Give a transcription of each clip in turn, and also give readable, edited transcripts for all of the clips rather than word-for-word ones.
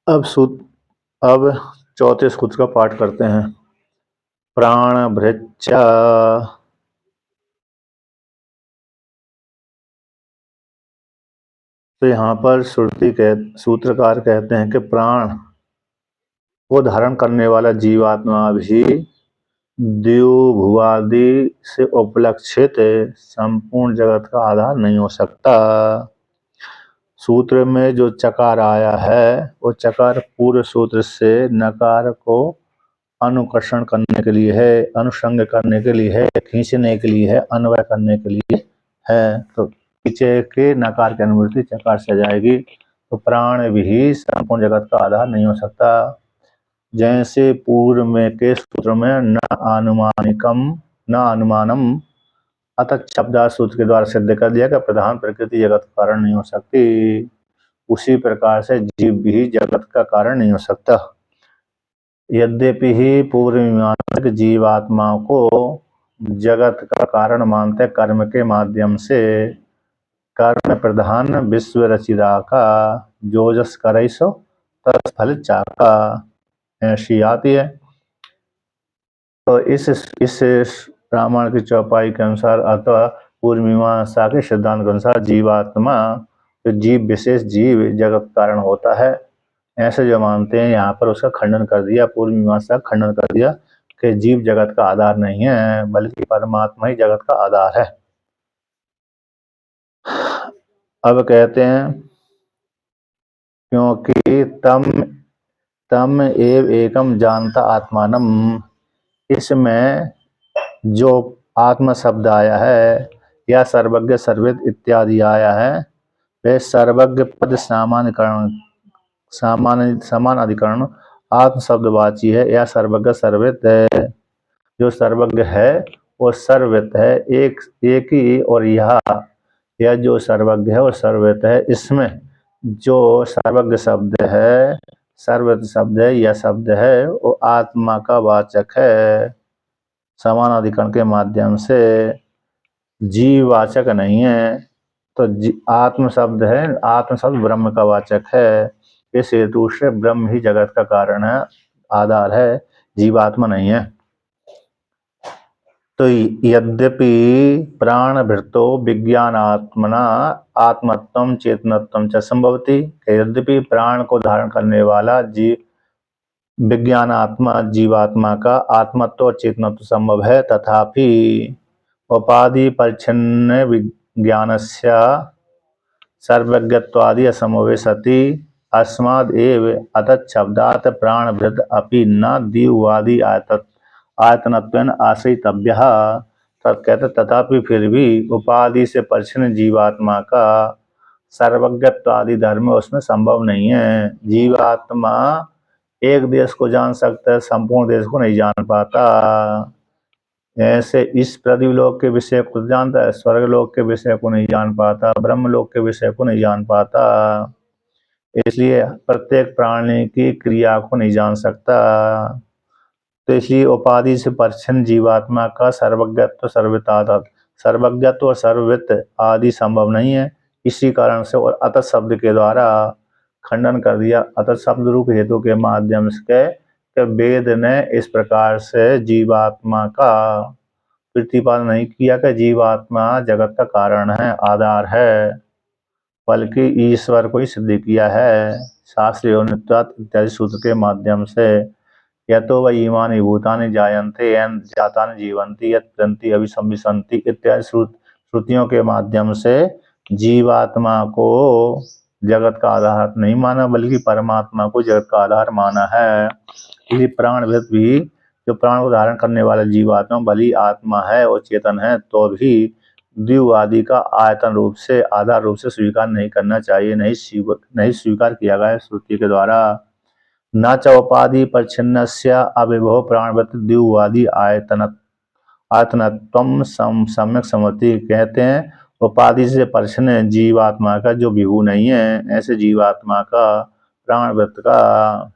अब सूत अब चौथे सूत्र का पाठ करते हैं। प्राण भृत्या। तो यहाँ पर सूत्रकार कहते हैं कि प्राण को धारण करने वाला जीवात्मा भी द्युभुवादि से उपलक्षित संपूर्ण जगत का आधार नहीं हो सकता। सूत्र में जो चकार आया है वो चकार पूर्व सूत्र से नकार को अनुकर्षण करने के लिए है, अनुषंग करने के लिए है, खींचने के लिए है, अन्वय करने के लिए है। तो पीछे के नकार की अनुवृत्ति चकार से जाएगी। तो प्राण भी संपूर्ण जगत का आधार नहीं हो सकता। जैसे पूर्व में के सूत्र में न अनुमानिकम न अनुमानम अतः शब्दा सूत्र के द्वारा सिद्ध कर दिया कि प्रधान प्रकृति जगत का कारण नहीं हो सकती, उसी प्रकार से जीव भी जगत का कारण नहीं हो सकता। यद्यपि ही पूर्व मीमांसक जीवात्मा को जगत का कारण मानते कर्म के माध्यम से कर्म प्रधान विश्व रचिता का जोजस करे सो तत्फल चाका ऐसी आती है। तो इस रामायण की चौपाई के अनुसार अथवा पूर्व मीमांसा के सिद्धांत के अनुसार जीवात्मा तो जीव विशेष जीव जगत कारण होता है, ऐसे जो मानते हैं यहाँ पर उसका खंडन कर दिया। पूर्व मीमांसा का खंडन कर दिया कि जीव जगत का आधार नहीं है बल्कि परमात्मा ही जगत का आधार है। अब कहते हैं क्योंकि तम एव एकम जानता आत्मानम, इसमें जो आत्मा शब्द आया है या सर्वज्ञ सर्वित इत्यादि आया है वह सर्वज्ञ पद समान अधिकरण आत्म शब्दवाची है या सर्वज्ञ सर्वित है। जो सर्वज्ञ है वो सर्वित है, एक ही, और यह जो सर्वज्ञ है वो सर्वित है। इसमें जो सर्वज्ञ शब्द है, सर्वित शब्द है, यह शब्द है वो आत्मा का वाचक है समान अधिकरण के माध्यम से, जीववाचक नहीं है। तो आत्म शब्द है, आत्म शब्द ब्रह्म का वाचक है। इस हेतु से ब्रह्म ही जगत का कारण है, आधार है, जीवात्मा नहीं है। तो यद्यपि प्राण भृतो विज्ञानात्मना आत्मत्वम चेतनत्वम च संभवति, यद्यपि प्राण को धारण करने वाला विज्ञानात्मा जीवात्मा का आत्मत्व और चेतनत्व संभव है, तथापि उपाधि परिच्छिन्न विज्ञानस्य सर्वज्ञत्वादि असमवे सति अस्माद् एव अतच्छब्दात् प्राणभृत् अपि न द्युवादि आयतनत्वेन आश्रयितव्यः। कहते तथापि फिर भी उपाधि से परिच्छिन्न जीवात्मा का सर्वज्ञत्वादि धर्म उसमें संभव नहीं है। जीवात्मा एक देश को जान सकता है, संपूर्ण देश को नहीं जान पाता। ऐसे इस पृथ्वीलोक के विषय को जानता है, स्वर्गलोक के विषय को नहीं जान पाता, ब्रह्मलोक के विषय को नहीं जान पाता। इसलिए प्रत्येक प्राणी की क्रिया को नहीं जान सकता। तो इसलिए उपाधि से परिच्छिन्न जीवात्मा का सर्वज्ञत्व सर्वज्ञत्व और सर्ववित्त आदि संभव नहीं है। इसी कारण से और अतः शब्द के द्वारा खंडन कर दिया। अतः शब्द रूप हेतु के माध्यम से वेद ने इस प्रकार से जीवात्मा का प्रतिपादन नहीं किया कि जीवात्मा जगत का कारण है, आधार है, बल्कि ईश्वर को ही सिद्ध किया है शास्त्रीय इत्यादि सूत्र के माध्यम से। यतो वै इमानि भूतानि जायन्ते येन जातानि जीवन्ति यत् प्रन्ति अभिसंविशन्ति इत्यादि श्रुतियों के माध्यम से जीवात्मा को जगत का आधार नहीं माना बल्कि परमात्मा को जगत का आधार माना है। इसी प्राणभृत भी जो प्राण को धारण करने वाला जीवात्मा भली आत्मा है और चेतन है, तो भी द्यू आदि का आयतन रूप से आधार रूप से स्वीकार नहीं करना चाहिए, नहीं स्वीकार किया गया श्रुति के द्वारा। न च उपाधि परिच्छिन्नस्य अविभव प्राणवत् द्युवादि आयतनत्वम सम्यक सम्मति। कहते हैं उपाधि से परिच्छिन्न जीवात्मा का जो विभू नहीं है, ऐसे जीवात्मा का प्राणवृत्त का,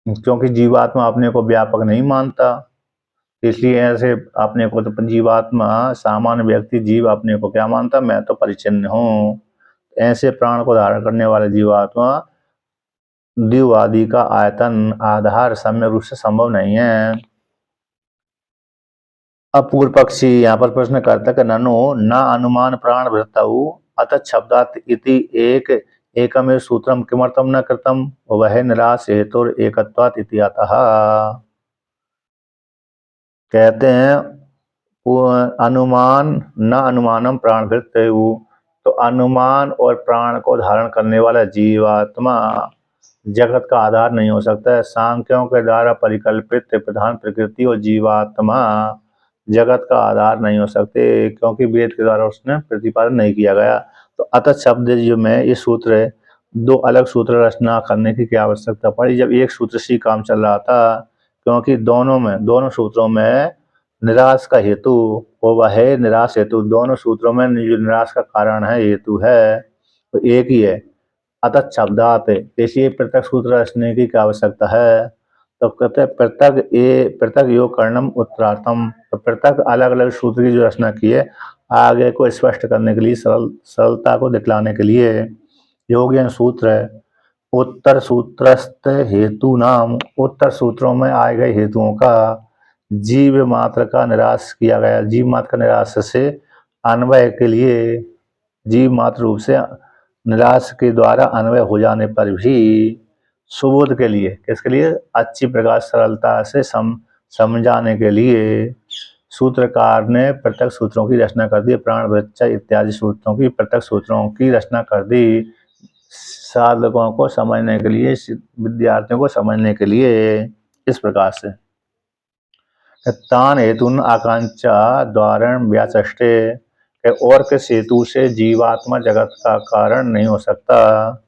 क्योंकि जीवात्मा अपने को व्यापक नहीं मानता, इसलिए ऐसे अपने को तो जीवात्मा सामान्य व्यक्ति जीव अपने को क्या मानता, मैं तो परिच्छिन्न हूँ। ऐसे प्राण को धारण करने वाले जीवात्मा द्विवादी का आयतन आधार सम्य रूप से संभव नहीं है। अब पूर्व पक्षी यहाँ पर प्रश्न करता है कि ननु न अनुमान प्राण वृत्तौ अतः शब्दात् इति एकमेव सूत्रम किमर्थम न कृतम वह निराश हेतुर एकत्वात् इति अतः। कहते हैं अनुमान न अनुमानम प्राण वृत्तौ, तो अनुमान और प्राण को धारण करने वाला जीवात्मा जगत का आधार नहीं हो सकता है। सांख्यों के द्वारा परिकल्पित प्रधान प्रकृति और जीवात्मा जगत का आधार नहीं हो सकते, क्योंकि वेद के द्वारा उसने प्रतिपादन नहीं किया गया। तो अतः शब्द जो में ये सूत्र है, दो अलग सूत्र रचना करने की क्या आवश्यकता पड़ी जब एक सूत्र से काम चल रहा था, क्योंकि दोनों सूत्रों में निराश का हेतु वो वह है, निराश हेतु दोनों सूत्रों में जो निराश का कारण है हेतु है तो एक ही है। अतः शब्दात इसलिए पृथक सूत्र रचने की क्या आवश्यकता है। तो कहते हैं पृथक योग कर्णम उत्तरार्थम, तो पृथक अलग अलग सूत्र की जो रचना की है आगे को स्पष्ट करने के लिए, सरलता को दिखलाने के लिए। योग्य सूत्र है उत्तर सूत्रस्थ हेतु नाम, उत्तर सूत्रों में आए गए हेतुओं का जीव मात्र का निराश किया गया। जीव मात्र का निराश से अन्वय के लिए, जीव मात्र रूप से निराश के द्वारा अन्वय हो जाने पर भी सुबोध के लिए, किसके लिए, अच्छी प्रकार सरलता से समझाने के लिए सूत्रकार ने पृथक सूत्रों की रचना कर दी। प्राण वृत्त इत्यादि सूत्रों की पृथक सूत्रों की रचना कर दी साधकों को समझने के लिए, विद्यार्थियों को समझने के लिए। इस प्रकार से तान हेतुन आकांक्षा द्वारण व्याचष्टे, और किस हेतु से जीवात्मा जगत का कारण नहीं हो सकता,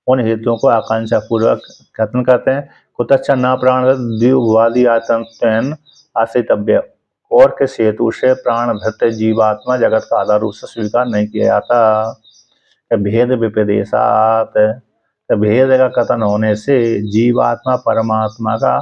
उन हेतुओं को आकांक्षा पूर्वक खत्म करते हैं। कुतच्च न प्राण द्विवादी आतंकन आश्रितव्य, और किस हेतु से प्राण भृत जीवात्मा जगत का आधार रूप से स्वीकार नहीं किया जाता। भेद विपदेशात, भेद का कथन होने से जीवात्मा परमात्मा का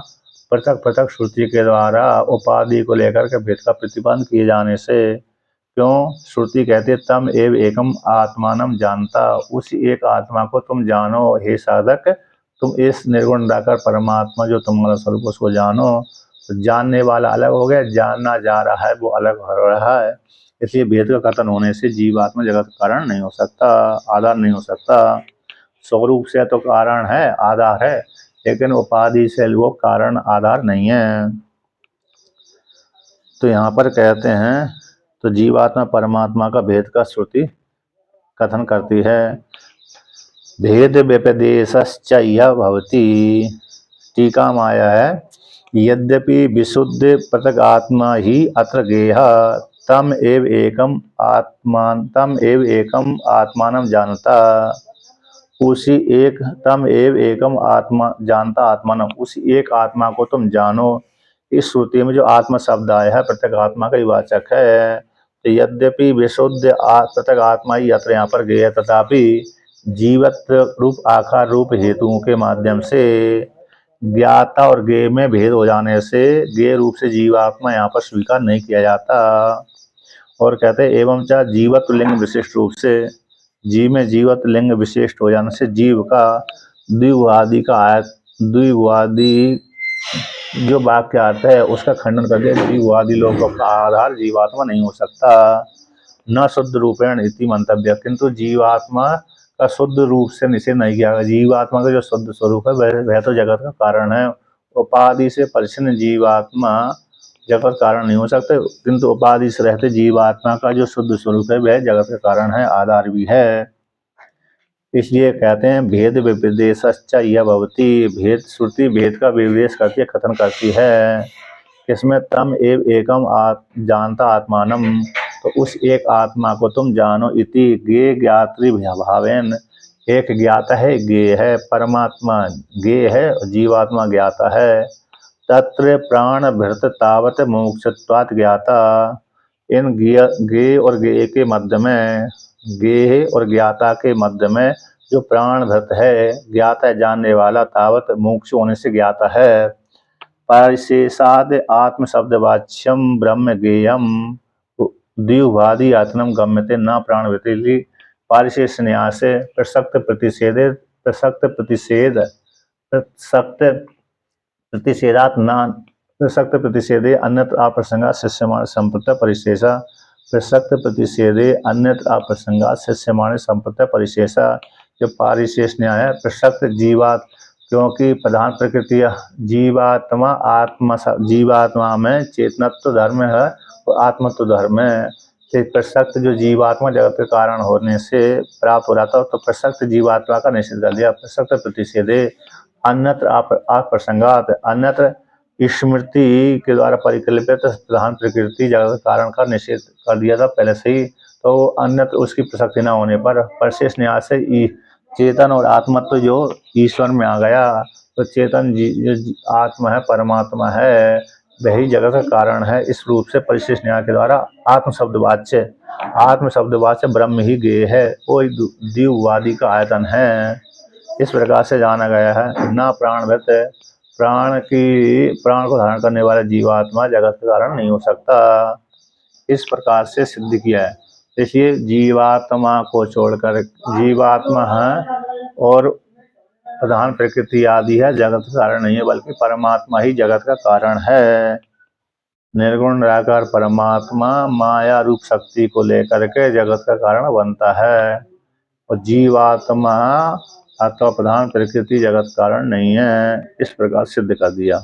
पृथक पृथक श्रुति के द्वारा उपाधि को लेकर के भेद का प्रतिपादन किए जाने से। क्यों, श्रुति कहते तम एव एकम आत्मानम जानता, उसी एक आत्मा को तुम जानो हे साधक, तुम इस निर्गुण निराकार परमात्मा जो तुम्हारा स्वरूप उसको जानो। तो जानने वाला अलग हो गया, जानना जा रहा है वो अलग हो रहा है। इसलिए भेद का कथन होने से जीवात्मा जगत का कारण नहीं हो सकता, आधार नहीं हो सकता। स्वरूप से तो कारण है, आधार है, लेकिन उपाधि से वो कारण आधार नहीं है। तो यहाँ पर कहते हैं तो जीवात्मा परमात्मा का भेद का श्रुति कथन करती है। भेद व्यपदेशश्च यह भवति, टीका में आया है यद्यपि विशुद्ध पृथक आत्मा ही अत्र गेह तम एव एकम आत्मानं जानता, उसी एक तम एव एकम आत्मा जानता आत्मानं, उसी एक आत्मा को तुम जानो। इस श्रुति में जो आत्मा शब्द आया है प्रत्येक आत्मा का ही वाचक है। तो यद्यपि विशुद्ध प्रत्येक आत्मा ही अत्र यहाँ पर गया, तथापि जीवत रूप आकार रूप हेतुओं के माध्यम से ज्ञाता और गे में भेद हो जाने से गे रूप से जीवात्मा यहाँ पर स्वीकार नहीं किया जाता। और कहते हैं एवं चाह जीवत्व लिंग विशिष्ट रूप से, जीव में जीवत लिंग विशिष्ट हो जाने से जीव का द्विवादी जो वाक्य आता है उसका खंडन कर दिया। द्विवादी लोगों का आधार जीवात्मा नहीं हो सकता। न शुद्ध रूपेण इति मंतव्य, किंतु जीवात्मा का शुद्ध रूप से निषेध नहीं किया गया। जीवात्मा का जो शुद्ध स्वरूप है वह तो जगत का कारण है। उपाधि से परिच्छिन्न जीवात्मा जगत कारण नहीं हो सकते, किंतु उपाधि से रहते जीवात्मा का जो शुद्ध स्वरूप है वह जगत का कारण है, आधार भी है। इसलिए कहते हैं भेद विपदेशश्च यह भवति, भेद श्रुति भेद का विपदेश करती है, कथन करती है। किसमें, तम एव एकम जानता आत्मानम, तो उस एक आत्मा को तुम जानो। इति गे ज्ञात्री भावेन, एक ज्ञाता है गे है, परमात्मा गे है जीवात्मा ज्ञाता है। तत्र प्राण भृत तावत मोक्षत्वात् ज्ञाता, इन गे और गे के मध्य में, गे और ज्ञाता के मध्य में जो प्राण भृत है ज्ञाता है जानने वाला, तावत मोक्ष होने से ज्ञाता है। परिशेषाद आत्म शब्द वाच्यम ब्रह्म गेयम द्विवादी आत्मम गम्यते न प्राण व्यतिरिक्त, पारिशेष न्यास प्रसक्त प्रतिषेधात् न प्रसक्त प्रतिषेधे अन्यत्र अप्रसंगा शिष्यमाण संप्रत्य परिशेषा प्रसक्त प्रतिषेधे अन्यत्र अप्रसंगा शिष्यमाण संप्रत्य परिशेषा। जो पारिशेष न्याय है प्रसक्त जीवात, क्योंकि प्रधान प्रकृति जीवात्मा में चेतनत्व धर्म है और आत्मत्व धर्म है। प्रसक्त जो जीवात्मा जगत के कारण होने से प्राप्त हो रहा था, तो प्रसक्त जीवात्मा का निषेध कर दिया। प्रसक्त प्रतिषेधे अन्यत्र अप्रसंगात, अन्यत्र स्मृति के द्वारा परिकल्पित प्रधान प्रकृति जगत कारण का निषेध कर दिया था पहले से ही, तो अन्यत्र उसकी प्रसक्ति न होने पर परिशेष न्यास से चेतन और आत्मत्व जो ईश्वर में आ गया, तो चेतन जो आत्मा है, परमात्मा है, वही जगत का कारण है। इस रूप से परिशेष न्याय के द्वारा आत्म शब्द वाच्य ब्रह्म ही गेय है, वो द्विवादी का आयतन है। इस प्रकार से जाना गया है। न प्राणवत, प्राण को धारण करने वाला जीवात्मा जगत के कारण नहीं हो सकता, इस प्रकार से सिद्ध किया है। इसलिए जीवात्मा को छोड़कर जीवात्मा है और प्रधान प्रकृति आदि है, जगत का कारण नहीं है, बल्कि परमात्मा ही जगत का कारण है। निर्गुण निराकार परमात्मा माया रूप शक्ति को लेकर के जगत का कारण बनता है, और जीवात्मा अथवा प्रधान प्रकृति जगत कारण नहीं है। इस प्रकार सिद्ध कर दिया।